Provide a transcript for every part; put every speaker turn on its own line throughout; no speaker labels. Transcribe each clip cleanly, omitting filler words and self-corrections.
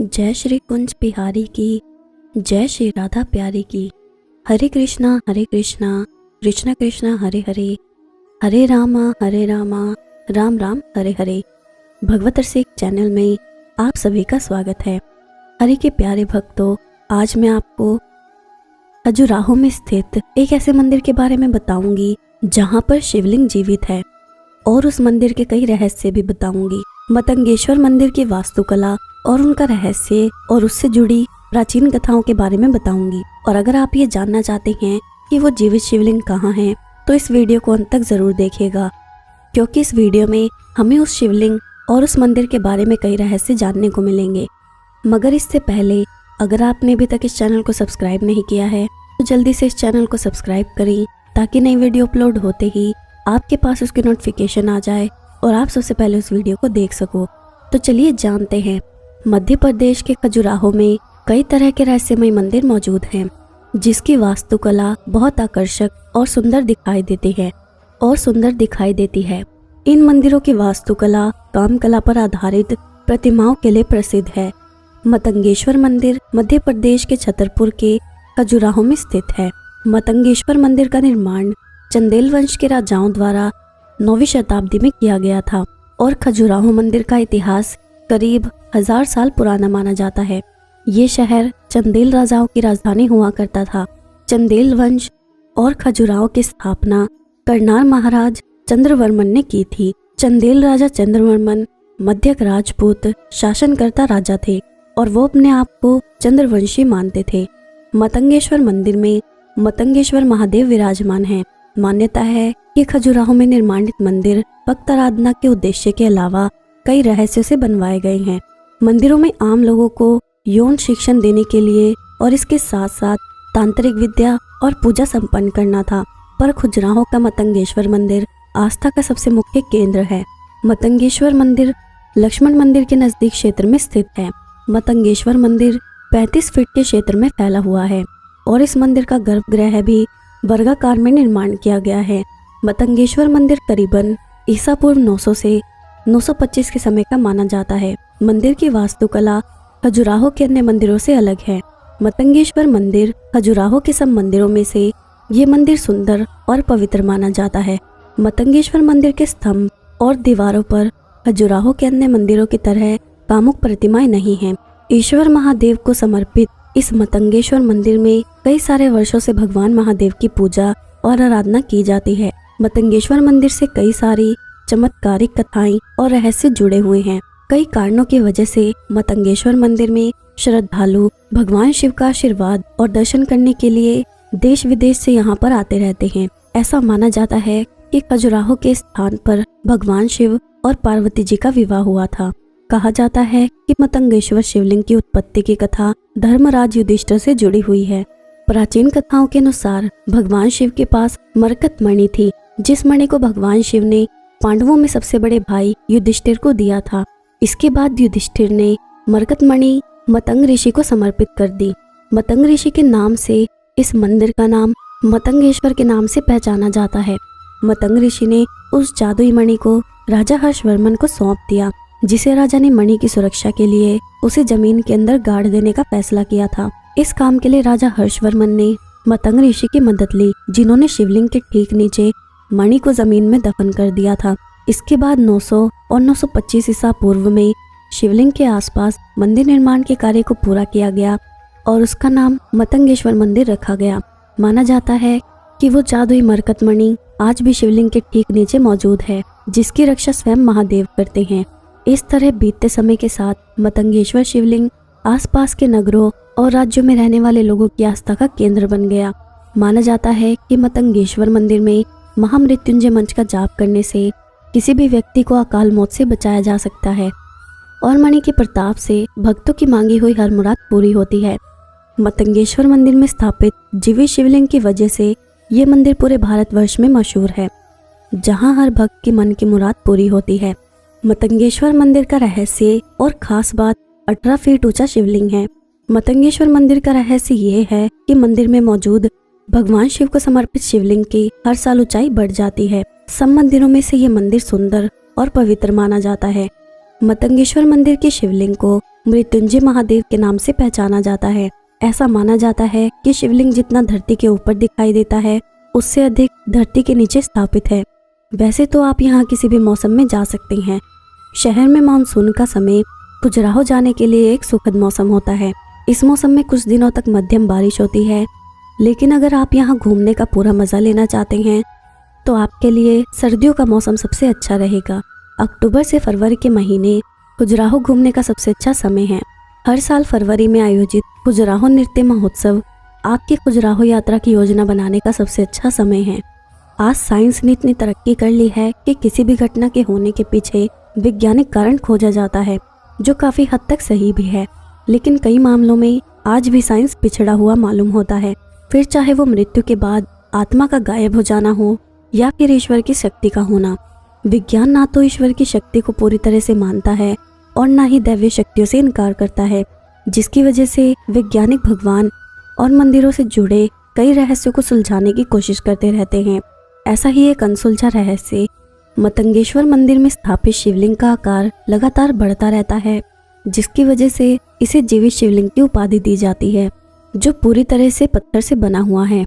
जय श्री कुंज बिहारी की, जय श्री राधा प्यारी की। हरे कृष्णा कृष्णा कृष्णा हरे हरे, हरे रामा राम राम हरे हरे। भगवत रसिक चैनल में आप सभी का स्वागत है। हरि के प्यारे भक्तों, आज मैं आपको खजुराहो में स्थित एक ऐसे मंदिर के बारे में बताऊंगी जहां पर शिवलिंग जीवित है, और उस मंदिर के कई रहस्य भी बताऊंगी। मतंगेश्वर मंदिर की वास्तुकला और उनका रहस्य और उससे जुड़ी प्राचीन कथाओं के बारे में बताऊंगी। और अगर आप ये जानना चाहते हैं कि वो जीवित शिवलिंग कहाँ है, तो इस वीडियो को अंत तक जरूर देखिएगा, क्योंकि इस वीडियो में हमें उस शिवलिंग और उस मंदिर के बारे में कई रहस्य जानने को मिलेंगे। मगर इससे पहले अगर आपने अभी तक इस चैनल को सब्सक्राइब नहीं किया है तो जल्दी से इस चैनल को सब्सक्राइब करें, ताकि नई वीडियो अपलोड होते ही आपके पास उसकी नोटिफिकेशन आ जाए और आप सबसे पहले उस वीडियो को देख सको। तो चलिए जानते हैं। मध्य प्रदेश के खजुराहो में कई तरह के रहस्यमय मंदिर मौजूद हैं, जिसकी वास्तुकला बहुत आकर्षक और सुंदर दिखाई देती है। इन मंदिरों की वास्तुकला कामकला पर आधारित प्रतिमाओं के लिए प्रसिद्ध है। मतंगेश्वर मंदिर मध्य प्रदेश के छतरपुर के खजुराहो में स्थित है। मतंगेश्वर मंदिर का निर्माण चंदेल वंश के राजाओं द्वारा 9वीं शताब्दी में किया गया था, और खजुराहो मंदिर का इतिहास करीब 1000 साल पुराना माना जाता है। ये शहर चंदेल राजाओं की राजधानी हुआ करता था। चंदेल वंश और खजुराहो की स्थापना करनार महाराज चंद्रवर्मन ने की थी। चंदेल राजा चंद्रवर्मन मध्यक राजपूत शासनकर्ता राजा थे, और वो अपने आप को चंद्रवंशी मानते थे। मतंगेश्वर मंदिर में मतंगेश्वर महादेव विराजमान हैं। मान्यता है कि खजुराहो में निर्माणित मंदिर भक्त आराधना के उद्देश्य के अलावा कई रहस्यों से बनवाए गए हैं। मंदिरों में आम लोगों को यौन शिक्षण देने के लिए और इसके साथ साथ तांत्रिक विद्या और पूजा संपन्न करना था। पर खजुराहो का मतंगेश्वर मंदिर आस्था का सबसे मुख्य केंद्र है। मतंगेश्वर मंदिर लक्ष्मण मंदिर के नजदीक क्षेत्र में स्थित है। मतंगेश्वर मंदिर 35 फीट के क्षेत्र में फैला हुआ है, और इस मंदिर का गर्भगृह भी वर्गाकार में निर्माण किया गया है। मतंगेश्वर मंदिर करीबन ईसा पूर्व 900 से 925 के समय का माना जाता है। मंदिर की वास्तुकला खजुराहो के अन्य मंदिरों से अलग है। मतंगेश्वर मंदिर खजुराहो के सब मंदिरों में से ये मंदिर सुंदर और पवित्र माना जाता है। मतंगेश्वर मंदिर के स्तंभ और दीवारों पर खजुराहो के अन्य मंदिरों की तरह कामुक प्रतिमाएं नहीं हैं। ईश्वर महादेव को समर्पित इस मतंगेश्वर मंदिर में कई सारे वर्षों से भगवान महादेव की पूजा और आराधना की जाती है। मतंगेश्वर मंदिर से कई सारी चमत्कारिक कथाएं और रहस्य जुड़े हुए हैं। कई कारणों की वजह से मतंगेश्वर मंदिर में श्रद्धालु भगवान शिव का आशीर्वाद और दर्शन करने के लिए देश विदेश से यहाँ पर आते रहते हैं। ऐसा माना जाता है कि खजुराहो के स्थान पर भगवान शिव और पार्वती जी का विवाह हुआ था। कहा जाता है कि मतंगेश्वर शिवलिंग की उत्पत्ति की कथा धर्मराज युधिष्ठिर से जुड़ी हुई है। प्राचीन कथाओं के अनुसार भगवान शिव के पास मरकत मणि थी, जिस मणि को भगवान शिव ने पांडवों में सबसे बड़े भाई युधिष्ठिर को दिया था। इसके बाद युधिष्ठिर ने मरकत मणि मतंग ऋषि को समर्पित कर दी। मतंग ऋषि के नाम से इस मंदिर का नाम मतंगेश्वर के नाम से पहचाना जाता है। मतंग ऋषि ने उस जादुई मणि को राजा हर्षवर्मन को सौंप दिया, जिसे राजा ने मणि की सुरक्षा के लिए उसे जमीन के अंदर गाड़ देने का फैसला किया था। इस काम के लिए राजा हर्षवर्मन ने मतंग ऋषि की मदद ली, जिन्होंने शिवलिंग के ठीक नीचे मणि को जमीन में दफन कर दिया था। इसके बाद 900 और 925 ईसा पूर्व में शिवलिंग के आसपास मंदिर निर्माण के कार्य को पूरा किया गया, और उसका नाम मतंगेश्वर मंदिर रखा गया। माना जाता है कि वो जादुई मरकत मणि आज भी शिवलिंग के ठीक नीचे मौजूद है, जिसकी रक्षा स्वयं महादेव करते हैं। इस तरह बीतते समय के साथ मतंगेश्वर शिवलिंग आसपास के नगरों और राज्यों में रहने वाले लोगों की आस्था का केंद्र बन गया। माना जाता है कि मतंगेश्वर मंदिर में महामृत्युंजय मंत्र का जाप करने से किसी भी व्यक्ति को अकाल मौत से बचाया जा सकता है, और मणि के प्रताप से भक्तों की मांगी हुई हर मुराद पूरी होती है। मतंगेश्वर मंदिर में स्थापित जीवित शिवलिंग की वजह से ये मंदिर पूरे भारतवर्ष में मशहूर है, जहाँ हर भक्त की मन की मुराद पूरी होती है। मतंगेश्वर मंदिर का रहस्य और खास बात 18 फीट ऊंचा शिवलिंग है। मतंगेश्वर मंदिर का रहस्य ये है कि मंदिर में मौजूद भगवान शिव को समर्पित शिवलिंग की हर साल ऊंचाई बढ़ जाती है। सब मंदिरों में से ये मंदिर सुंदर और पवित्र माना जाता है। मतंगेश्वर मंदिर की शिवलिंग को मृत्युंजय महादेव के नाम से पहचाना जाता है। ऐसा माना जाता है कि शिवलिंग जितना धरती के ऊपर दिखाई देता है उससे अधिक धरती के नीचे स्थापित है। वैसे तो आप यहाँ किसी भी मौसम में जा सकते हैं। शहर में मानसून का समय खजुराहो जाने के लिए एक सुखद मौसम होता है। इस मौसम में कुछ दिनों तक मध्यम बारिश होती है, लेकिन अगर आप यहाँ घूमने का पूरा मज़ा लेना चाहते हैं तो आपके लिए सर्दियों का मौसम सबसे अच्छा रहेगा। अक्टूबर से फरवरी के महीने खजुराहो घूमने का सबसे अच्छा समय है। हर साल फरवरी में आयोजित खजुराहो नृत्य महोत्सव आपकी खजुराहो यात्रा की योजना बनाने का सबसे अच्छा समय है। आज साइंस ने इतनी तरक्की कर ली है कि किसी भी घटना के होने के पीछे वैज्ञानिक कारण खोजा जाता है, जो काफ़ी हद तक सही भी है। लेकिन कई मामलों में आज भी साइंस पिछड़ा हुआ मालूम होता है, फिर चाहे वो मृत्यु के बाद आत्मा का गायब हो जाना हो या फिर ईश्वर की शक्ति का होना। विज्ञान ना तो ईश्वर की शक्ति को पूरी तरह से मानता है और ना ही दैवीय शक्तियों से इनकार करता है, जिसकी वजह से वैज्ञानिक भगवान और मंदिरों से जुड़े कई रहस्यों को सुलझाने की कोशिश करते रहते हैं। ऐसा ही एक अनसुलझा रहस्य मतंगेश्वर मंदिर में स्थापित शिवलिंग का आकार लगातार बढ़ता रहता है, जिसकी वजह से इसे जीवित शिवलिंग की उपाधि दी जाती है, जो पूरी तरह से पत्थर से बना हुआ है।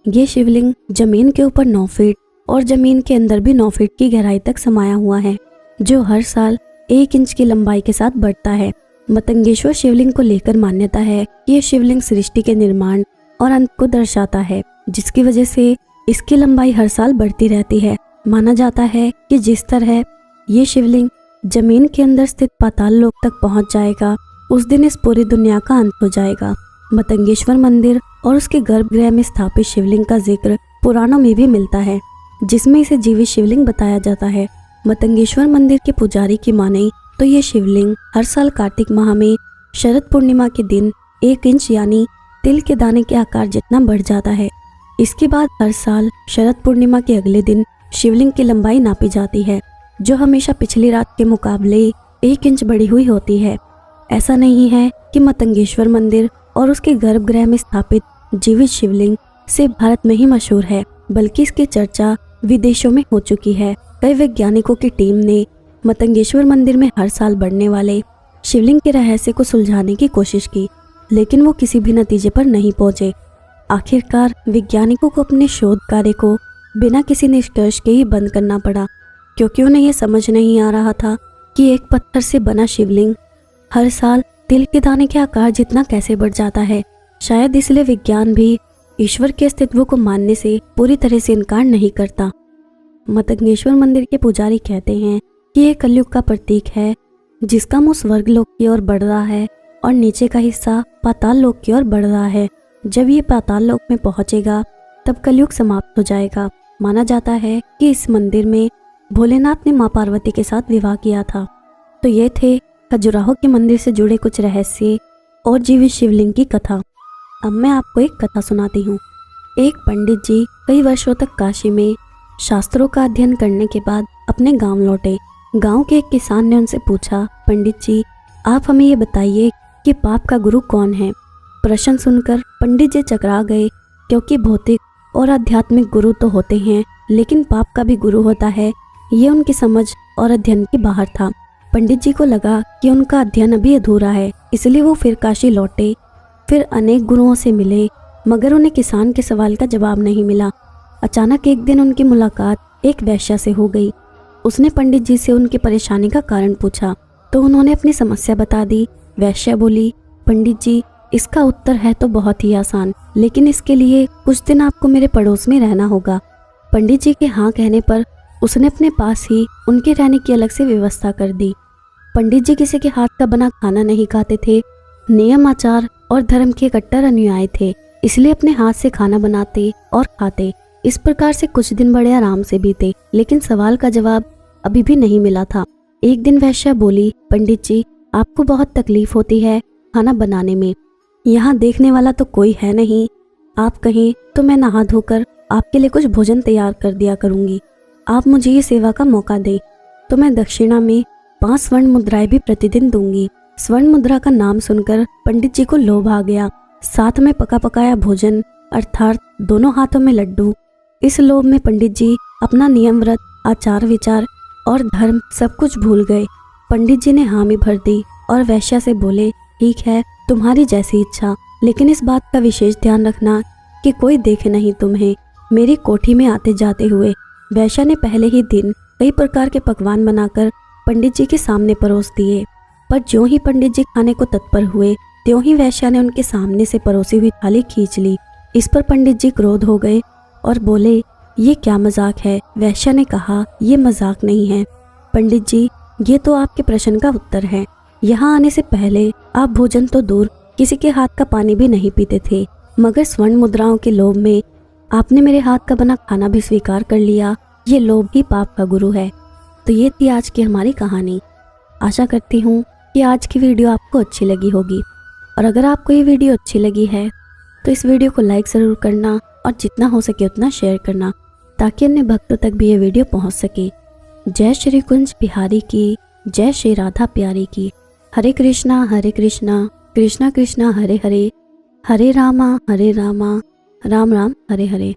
ये शिवलिंग जमीन के ऊपर 9 फीट और जमीन के अंदर भी 9 फीट की गहराई तक समाया हुआ है, जो हर साल 1 इंच की लंबाई के साथ बढ़ता है। मतंगेश्वर शिवलिंग को लेकर मान्यता है कि यह शिवलिंग सृष्टि के निर्माण और अंत को दर्शाता है, जिसकी वजह से इसकी लंबाई हर साल बढ़ती रहती है। माना जाता है कि जिस तरह ये शिवलिंग जमीन के अंदर स्थित पाताल लोक तक पहुंच जाएगा, उस दिन इस पूरी दुनिया का अंत हो जाएगा। मतंगेश्वर मंदिर और उसके गर्भगृह में स्थापित शिवलिंग का जिक्र पुराणों में भी मिलता है, जिसमें इसे जीवित शिवलिंग बताया जाता है। मतंगेश्वर मंदिर के पुजारी की माने तो ये शिवलिंग हर साल कार्तिक माह में शरद पूर्णिमा के दिन 1 इंच यानी तिल के दाने के आकार जितना बढ़ जाता है। इसके बाद हर साल शरद पूर्णिमा के अगले दिन शिवलिंग की लंबाई नापी जाती है, जो हमेशा पिछली रात के मुकाबले 1 इंच बढ़ी हुई होती है। ऐसा नहीं है कि मतंगेश्वर मंदिर और उसके गर्भगृह में स्थापित जीवित शिवलिंग सिर्फ भारत में ही मशहूर है, बल्कि इसकी चर्चा विदेशों में हो चुकी है। कई वैज्ञानिकों की टीम ने मतंगेश्वर मंदिर में हर साल बढ़ने वाले शिवलिंग के रहस्य को सुलझाने की कोशिश की, लेकिन वो किसी भी नतीजे पर नहीं पहुंचे। आखिरकार वैज्ञानिकों को अपने शोध कार्य को बिना किसी निष्कर्ष के ही बंद करना पड़ा, क्योंकि उन्हें यह समझ नहीं आ रहा था कि एक पत्थर से बना शिवलिंग हर साल तिल के दाने के आकार जितना कैसे बढ़ जाता है। शायद इसलिए विज्ञान भी ईश्वर के अस्तित्व को मानने से पूरी तरह से इनकार नहीं करता। मतंगेश्वर मंदिर के पुजारी कहते हैं कि यह कलयुग का प्रतीक है, जिसका मुंह स्वर्ग लोक की ओर बढ़ रहा है और नीचे का हिस्सा पाताल लोक की ओर बढ़ रहा है। जब ये पाताल लोक में पहुंचेगा तब कलयुग समाप्त हो जाएगा। माना जाता है कि इस मंदिर में भोलेनाथ ने मां पार्वती के साथ विवाह किया था। तो ये थे खजुराहो के मंदिर से जुड़े कुछ रहस्य और जीवित शिवलिंग की कथा। अब मैं आपको एक कथा सुनाती हूँ। एक पंडित जी कई वर्षों तक काशी में शास्त्रों का अध्ययन करने के बाद अपने गांव लौटे। गांव के एक किसान ने उनसे पूछा, पंडित जी आप हमें ये बताइए कि पाप का गुरु कौन है। प्रश्न सुनकर पंडित जी चकरा गए, क्योंकि भौतिक और आध्यात्मिक गुरु तो होते हैं, लेकिन पाप का भी गुरु होता है, ये उनकी समझ और अध्ययन के बाहर था। पंडित जी को लगा कि उनका अध्ययन अभी अधूरा है, इसलिए वो फिर काशी लौटे। फिर अनेक गुरुओं से मिले, मगर उन्हें किसान के सवाल का जवाब नहीं मिला। अचानक एक दिन उनकी मुलाकात एक वैश्या से हो गई। उसने पंडित जी से उनकी परेशानी का कारण पूछा, तो उन्होंने अपनी समस्या बता दी। वैश्या बोली, पंडित जी इसका उत्तर है तो बहुत ही आसान, लेकिन इसके लिए कुछ दिन आपको मेरे पड़ोस में रहना होगा। पंडित जी के हाँ कहने पर उसने अपने पास ही उनके रहने की अलग से व्यवस्था कर दी। पंडित जी किसी के हाथ का बना खाना नहीं खाते थे, नियम आचार और धर्म के कट्टर अनुयायी थे, इसलिए अपने हाथ से खाना बनाते और खाते। इस प्रकार से कुछ दिन बड़े आराम से बीते, लेकिन सवाल का जवाब अभी भी नहीं मिला था। एक दिन वैश्या बोली, पंडित जी आपको बहुत तकलीफ होती है खाना बनाने में, यहाँ देखने वाला तो कोई है नहीं, आप कहें तो मैं नहा धोकर आपके लिए कुछ भोजन तैयार कर दिया करूँगी। आप मुझे ये सेवा का मौका दें तो मैं दक्षिणा में 5 स्वर्ण मुद्राएं भी प्रतिदिन दूंगी। स्वर्ण मुद्रा का नाम सुनकर पंडित जी को लोभ आ गया, साथ में पका पकाया भोजन अर्थात दोनों हाथों में लड्डू। इस लोभ में पंडित जी अपना नियम, व्रत, आचार विचार और धर्म सब कुछ भूल गए। पंडित जी ने हामी भर दी और वैश्या से बोले, ठीक है, तुम्हारी जैसी इच्छा, लेकिन इस बात का विशेष ध्यान रखना कि कोई देखे नहीं तुम्हें मेरी कोठी में आते जाते हुए। वैश्या ने पहले ही दिन कई प्रकार के पकवान बनाकर पंडित जी के सामने परोस दिए, पर ज्यों ही पंडित जी खाने को तत्पर हुए त्यों ही वैश्या ने उनके सामने से परोसी हुई थाली खींच ली। इस पर पंडित जी क्रोध हो गए और बोले, ये क्या मजाक है। वैश्या ने कहा, ये मजाक नहीं है पंडित जी, ये तो आपके प्रश्न का उत्तर है। यहाँ आने से पहले आप भोजन तो दूर किसी के हाथ का पानी भी नहीं पीते थे, मगर स्वर्ण मुद्राओं के लोभ में आपने मेरे हाथ का बना खाना भी स्वीकार कर लिया। ये लोभ ही पाप का गुरु है। तो ये थी आज की हमारी कहानी। आशा करती हूँ कि आज की वीडियो आपको अच्छी लगी होगी, और अगर आपको ये वीडियो अच्छी लगी है तो इस वीडियो को लाइक ज़रूर करना और जितना हो सके उतना शेयर करना, ताकि अन्य भक्तों तक भी ये वीडियो पहुँच सके। जय श्री कुंज बिहारी की, जय श्री राधा प्यारी की। हरे कृष्णा कृष्णा कृष्णा हरे हरे, हरे रामा राम राम हरे हरे।